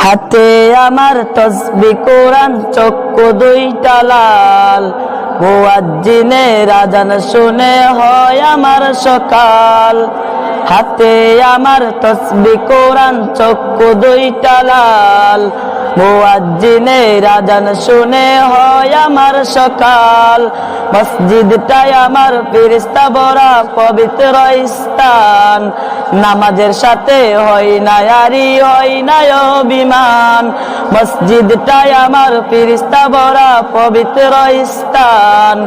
হাতে আমার তসবিহ কোরআন, চক্ষু দুইটা লাল। মুয়াজ্জিনের আযান শুনে হয় আমার সকাল। হাতে আমার তসবিহ কোরআন, চক্ষু দুইটা লাল। মুয়াজ্জিনের আযান শুনে হয় আমার সকাল। মসজিদটাই আমার ফেরেশতা ভরা পবিত্র স্থান। নামাজের সাথে হয় না ইয়ারি, হয় না অভিমান। মসজিদটাই আমার ফেরেশতা ভরা পবিত্র স্থান।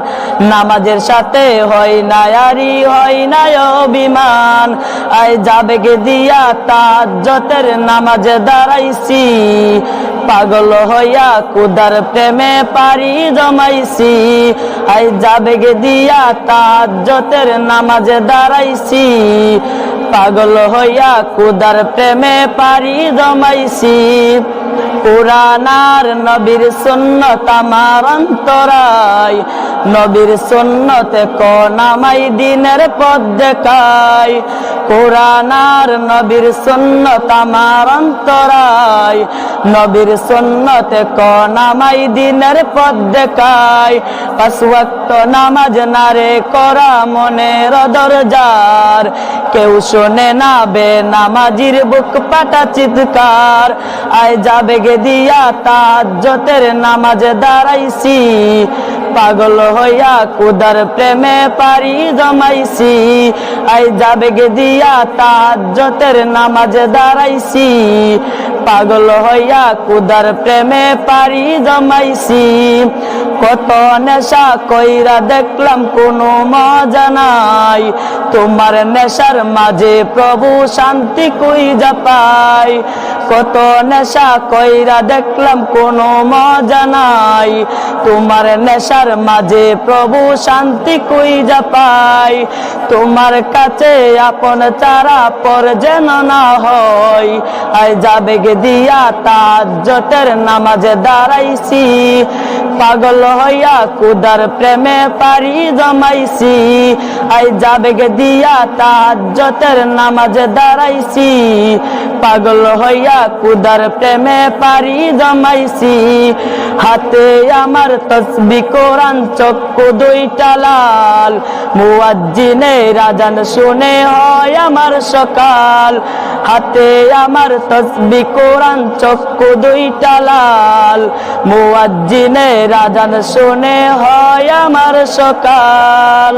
নামাজের সাথে হয় না ইয়ারি, হয় না অভিমান। আই যাবেগে দিয়া তাহাজ্জুদের নামাজে দাঁড়াইছি। পাগল হইয়া খুদার প্রেমে পারি জমাইছি। আই যাবেগে দিয়া তাহাজ্জুদের নামাজে দাঁড়াইছি। পাগল হইয়া খুদার প্রেমে পারি জমাইছি। কুরআন আর নবীর সুন্নাত আমার অন্তরায়। নবীর সুন্নতে নামাই দিনের পথ দেখায়। কুরআন আর নবীর সুন্নাত আমার অন্তরায়। নবীর সুন্নতে নামাই দিনের পথ দেখায়। পাঁচ ওয়াক্ত নামাজ নারে করা মনের দরজার। কেউ শোনে না বেনামাজির বুক পাটা চিৎকার। আয় যাবেগে দিয়া তাহাজ্জুদের নামাজে দাঁড়াইছি। পাগল হইয়া খুদার প্রেমে পারি জমাইছি। আয় যাবেগে দিয়া তাহাজ্জুদের নামাজে দাঁড়াইছি। পাগল হইয়া খুদার প্রেমে পারি জমাইছি। কত নেশা কইরা দেখলাম কোনো মজা নাই। তোমার নেশার মাঝে প্রভু শান্তি কইরা পাই। কত নেশা কইরা দেখলাম কোনো মজা নাই। তোমার নেশার মাঝে প্রভু শান্তি কইরা পাই। তোমার কাছে আপন চারা পর যেন না হয়। আয় যাবেগে দিয়া তাহাজ্জুদের নামাজে দাঁড়াইছি। পাগল হইয়া খুদার প্রেমে পারি জমাইছি। আই যাবেগে দিয়া তাহাজ্জুদের নামাজে দাঁড়াইছি। পাগল হইয়া খুদার প্রেমে পারি জমাইছি। হাতে আমার তসবিহ কোরআন, চক্ষু দুইটা লাল। মুয়াজ্জিনের আযান শুনে হয় আমার সকাল। হাতে আমার তসবিহ কোরআন, চক্ষু দুইটা লাল। মুয়াজ্জিনের আযান শুনে হয় আমার সকাল।